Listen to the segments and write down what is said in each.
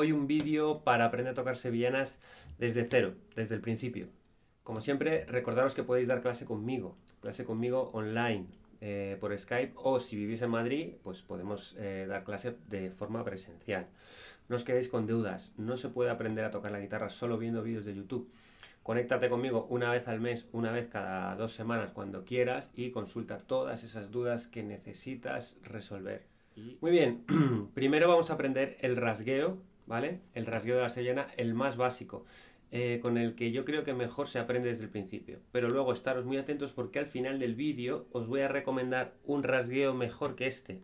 Hoy un vídeo para aprender a tocar sevillanas desde cero, desde el principio. Como siempre, recordaros que podéis dar clase conmigo online, por Skype, o si vivís en Madrid, pues podemos dar clase de forma presencial. No os quedéis con deudas, no se puede aprender a tocar la guitarra solo viendo vídeos de YouTube. Conéctate conmigo una vez al mes, una vez cada 2 semanas, cuando quieras, y consulta todas esas dudas que necesitas resolver. Muy bien, primero vamos a aprender el rasgueo, ¿vale? El rasgueo de la sevillana, el más básico, con el que yo creo que mejor se aprende desde el principio. Pero luego estaros muy atentos porque al final del vídeo os voy a recomendar un rasgueo mejor que este,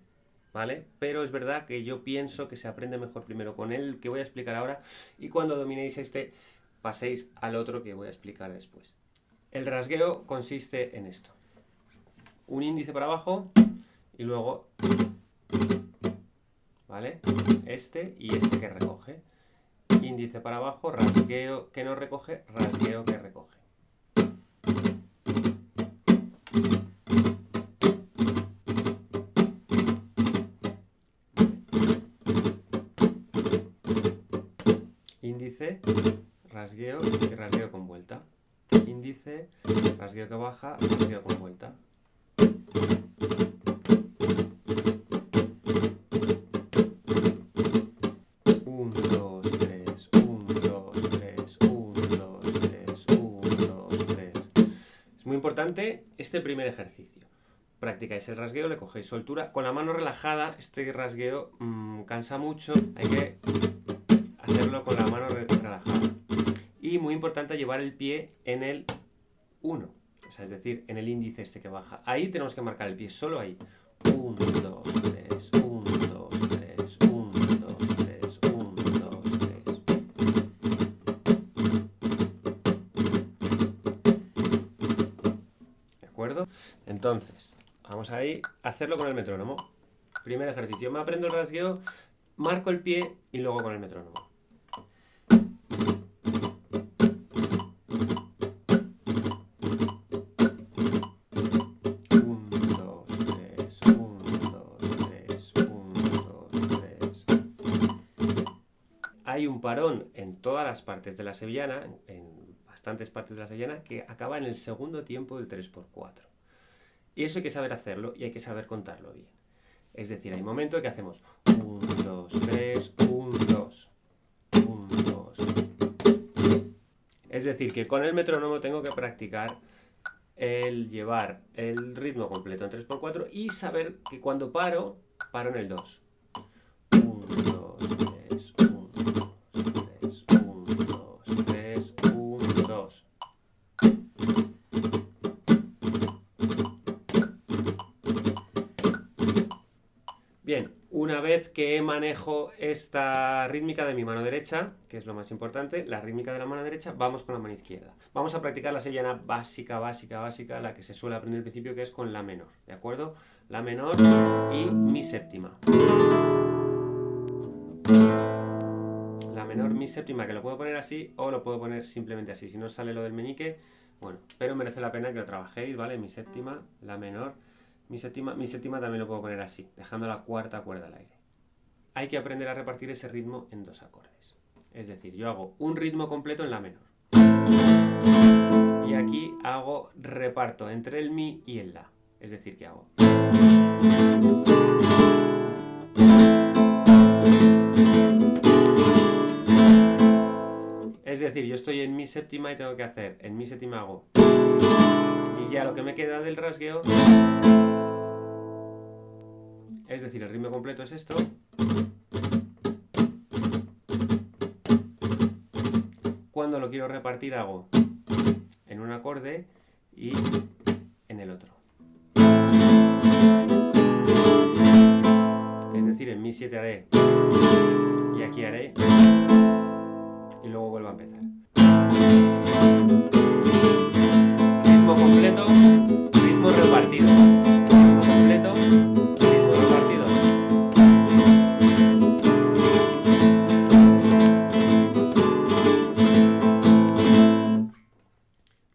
¿vale? Pero es verdad que yo pienso que se aprende mejor primero con el que voy a explicar ahora, y cuando dominéis este paséis al otro que voy a explicar después. El rasgueo consiste en esto: un índice para abajo y luego, ¿vale? Este y este que recoge. Índice para abajo, rasgueo que no recoge, rasgueo que recoge. Índice, rasgueo y rasgueo con vuelta. Índice, rasgueo que baja, rasgueo con vuelta. Importante este primer ejercicio. Practicáis el rasgueo, le cogéis soltura. Con la mano relajada, este rasgueo cansa mucho. Hay que hacerlo con la mano relajada. Y muy importante llevar el pie en el 1. O sea, es decir, en el índice este que baja. Ahí tenemos que marcar el pie, solo ahí. 1, 2, 3, 1, 2, 3, 1, 2, 3, 1, 2, 3. ¿De acuerdo? Entonces, vamos a hacerlo con el metrónomo. Primer ejercicio, me aprendo el rasgueo, marco el pie y luego con el metrónomo. Hay un parón en todas las partes de la sevillana, en bastantes partes de la sevillana, que acaba en el segundo tiempo del 3×4. Y eso hay que saber hacerlo y hay que saber contarlo bien. Es decir, hay momentos que hacemos 1, 2, 3, 1, 2, 1, 2. Es decir, que con el metrónomo tengo que practicar el llevar el ritmo completo en 3×4 y saber que cuando paro en el 2. 1, 2, 3, 1, 2, 3, 1, 2, 3, 1, 2. Bien, una vez que manejo esta rítmica de mi mano derecha, que es lo más importante, la rítmica de la mano derecha, vamos con la mano izquierda. Vamos a practicar la sevillana básica, la que se suele aprender al principio, que es con la menor, ¿de acuerdo? La menor y mi séptima. La menor, mi séptima, que lo puedo poner así o lo puedo poner simplemente así. Si no sale lo del meñique, bueno, pero merece la pena que lo trabajéis, ¿vale? Mi séptima, la menor. Mi séptima también lo puedo poner así, dejando la cuarta cuerda al aire. Hay que aprender a repartir ese ritmo en 2 acordes. Es decir, yo hago un ritmo completo en la menor. Y aquí reparto entre el mi y el la. Es decir, que hago. Es decir, yo estoy en mi séptima y tengo que hacer, en mi séptima hago. Y ya lo que me queda del rasgueo, es decir, el ritmo completo es esto. Cuando lo quiero repartir hago en un acorde y en el otro. Es decir, en mi 7 haré y aquí haré y luego vuelvo a empezar. Ritmo completo, ritmo repartido. Ritmo completo, ritmo repartido.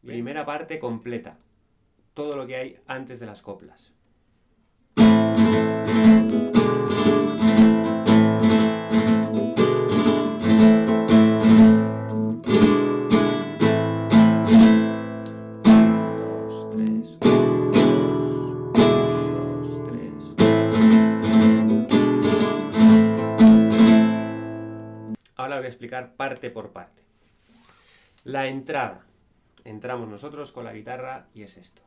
Primera parte completa. Todo lo que hay antes de las coplas. explicar parte por parte. La entrada. Entramos nosotros con la guitarra y es esto.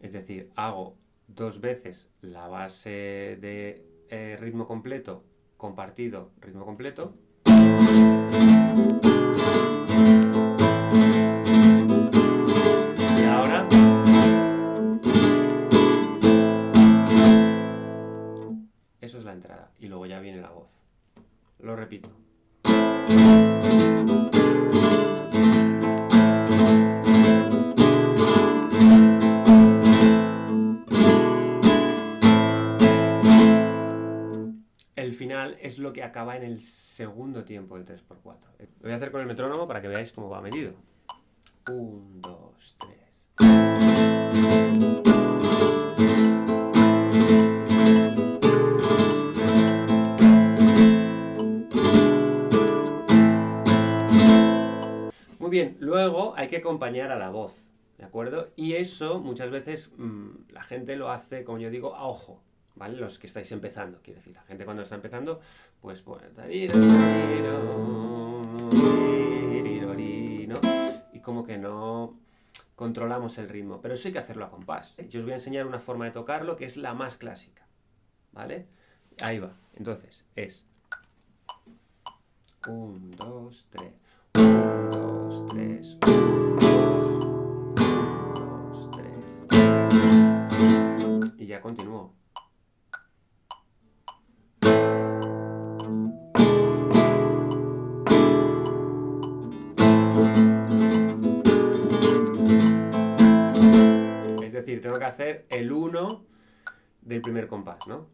Es decir, hago 2 veces la base de ritmo completo, compartido, ritmo completo. Y ahora eso es la entrada y luego ya viene la voz. Lo repito. El final es lo que acaba en el segundo tiempo del 3x4. Lo voy a hacer con el metrónomo para que veáis cómo va medido. 1, 2, 3. Muy bien, luego hay que acompañar a la voz, ¿de acuerdo? Y eso muchas veces la gente lo hace, como yo digo, a ojo. ¿Vale? Los que estáis empezando, quiero decir, la gente cuando está empezando, pues pone y como que no controlamos el ritmo, pero eso hay que hacerlo a compás. Yo os voy a enseñar una forma de tocarlo que es la más clásica, ¿vale? Ahí va, entonces es 1, 2, 3, 1, 2, 3, 1, 2, 3 y ya continúo. Es decir, tengo que hacer el 1 del primer compás, ¿no?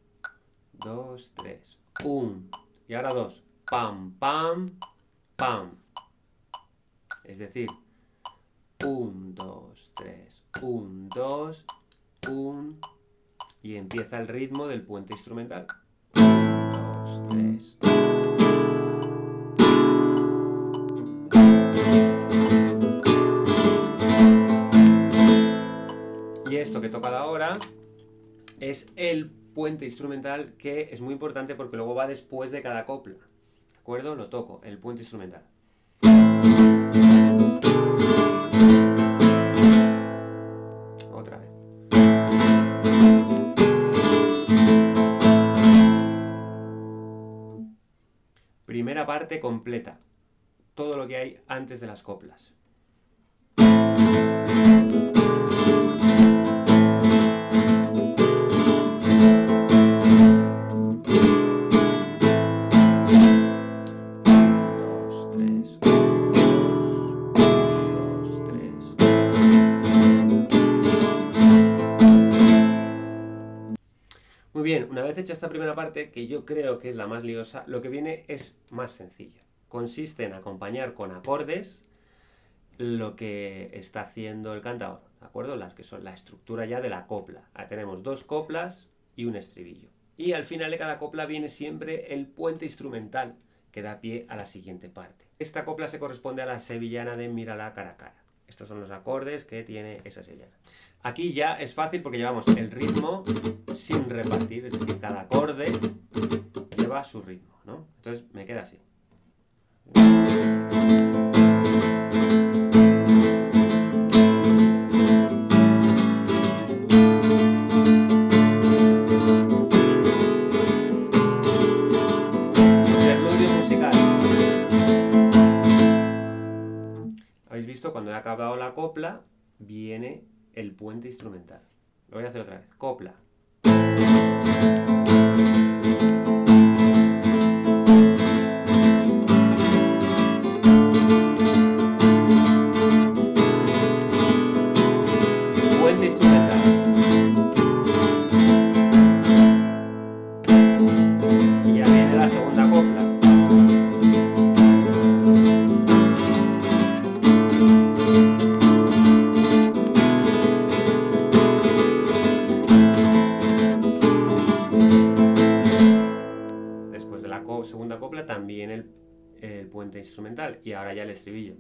2, 3, 1. Y ahora 2. Pam, pam, pam. Es decir, 1, 2, 3, 1, 2, 1. Y empieza el ritmo del puente instrumental. 1, 2, 3. Y esto que he tocado ahora es el puente instrumental, que es muy importante porque luego va después de cada copla. ¿De acuerdo? Lo toco, el puente instrumental. Otra vez. Primera parte completa. Todo lo que hay antes de las coplas. Muy bien, una vez hecha esta primera parte, que yo creo que es la más liosa, lo que viene es más sencillo. Consiste en acompañar con acordes lo que está haciendo el cantador, ¿de acuerdo? Las que son la estructura ya de la copla. Ahí tenemos 2 coplas y un estribillo. Y al final de cada copla viene siempre el puente instrumental que da pie a la siguiente parte. Esta copla se corresponde a la sevillana de Mírala cara a cara. Estos son los acordes que tiene esa sevillana. Aquí ya es fácil porque llevamos el ritmo sin repartir, es decir, cada acorde lleva su ritmo, ¿no? Entonces me queda así. Interludio musical. ¿Habéis visto? Cuando he acabado la copla, viene el puente instrumental. Lo voy a hacer otra vez. Copla. Puente instrumental. Y ya viene la segunda copla. Segunda copla también el puente instrumental y ahora ya el estribillo.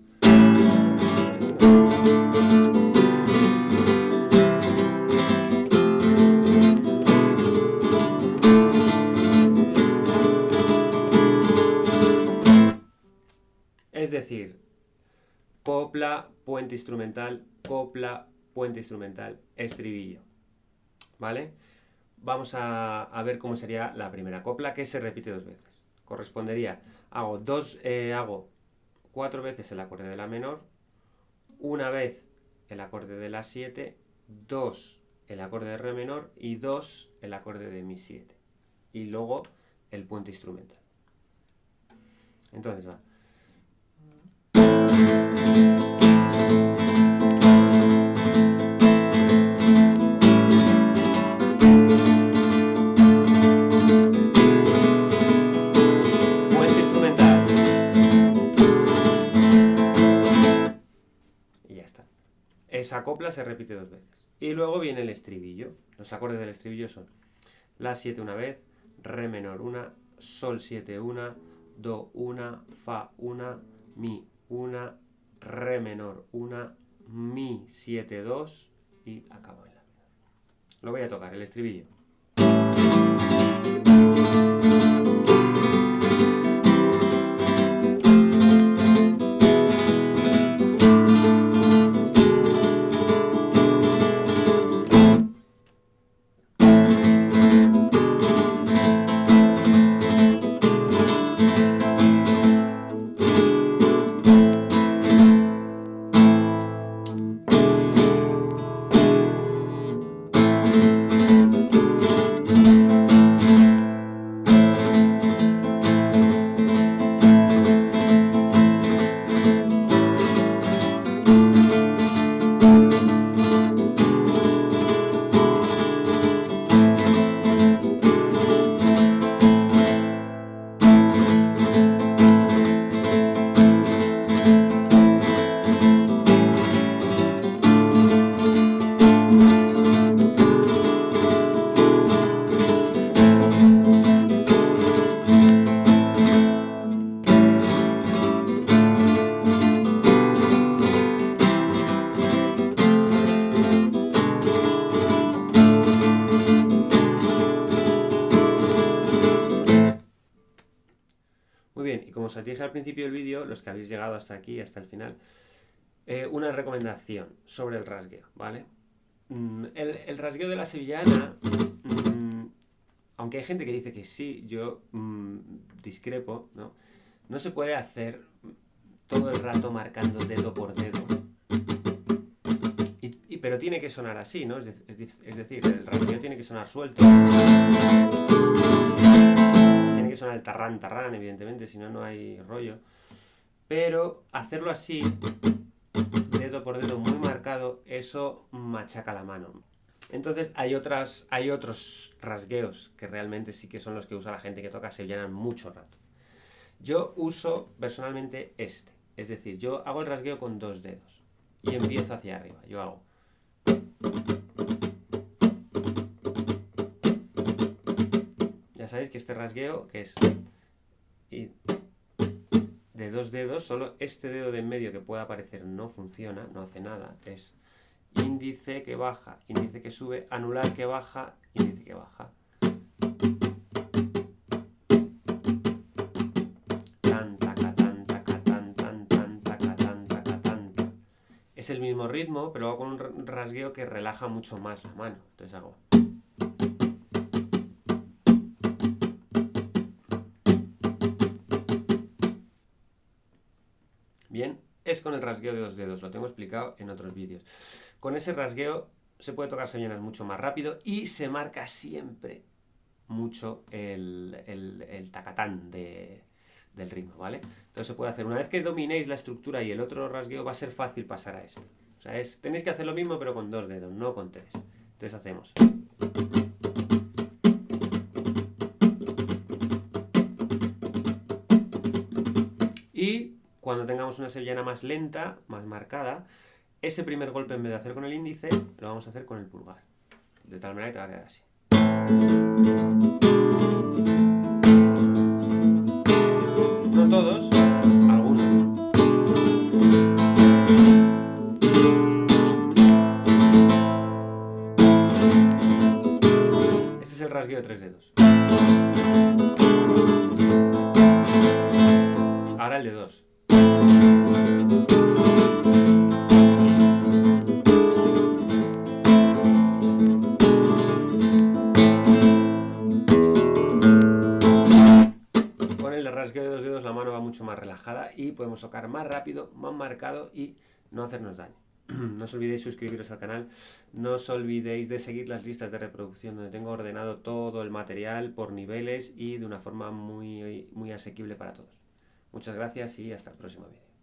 instrumental, copla, puente instrumental, estribillo, ¿vale? Vamos a ver cómo sería la primera copla, que se repite 2 veces. Correspondería, hago 4 veces el acorde de la menor, una vez el acorde de la 7, 2 el acorde de re menor y 2 el acorde de mi 7. Y luego el puente instrumental. Entonces va. Puente instrumental. Y ya está. Esa copla se repite 2 veces. Y luego viene el estribillo. Los acordes del estribillo son la 7 una vez, re menor una, sol 7 una, do una, fa una, mi una, re menor una, mi 7 2 y acabo en la menor. Lo voy a tocar, el estribillo. Muy bien, y como os dije al principio del vídeo, los que habéis llegado hasta aquí, hasta el final, una recomendación sobre el rasgueo, ¿vale? El rasgueo de la sevillana, aunque hay gente que dice que sí, yo discrepo, ¿no? No se puede hacer todo el rato marcando dedo por dedo. Pero tiene que sonar así, ¿no? Es decir, el rasgueo tiene que sonar suelto. Tiene que sonar el tarrán, tarrán, evidentemente, si no, no hay rollo. Pero hacerlo así, dedo por dedo muy marcado, eso machaca la mano. Entonces hay otros rasgueos que realmente sí que son los que usa la gente que toca sevillana mucho rato. Yo uso personalmente este. Es decir, yo hago el rasgueo con 2 dedos y empiezo hacia arriba. Yo hago... Ya sabéis que este rasgueo, que es de 2 dedos, solo este dedo de en medio que pueda aparecer no funciona, no hace nada. Es índice que baja, índice que sube, anular que baja, índice que baja. Es el mismo ritmo, pero hago con un rasgueo que relaja mucho más la mano. Entonces hago... Bien, es con el rasgueo de 2 dedos, lo tengo explicado en otros vídeos. Con ese rasgueo se puede tocar sevillanas mucho más rápido y se marca siempre mucho el tacatán del ritmo, ¿vale? Entonces se puede hacer, una vez que dominéis la estructura y el otro rasgueo, va a ser fácil pasar a este. O sea, tenéis que hacer lo mismo pero con 2 dedos, no con 3. Entonces hacemos... Y cuando tengamos una sevillana más lenta, más marcada, ese primer golpe en vez de hacer con el índice, lo vamos a hacer con el pulgar. De tal manera que te va a quedar así. No todos, algunos. Este es el rasgueo de 3 dedos. Ahora el de 2. mucho más relajada y podemos tocar más rápido, más marcado y no hacernos daño. No os olvidéis suscribiros al canal, no os olvidéis de seguir las listas de reproducción donde tengo ordenado todo el material por niveles y de una forma muy asequible para todos. Muchas gracias y hasta el próximo vídeo.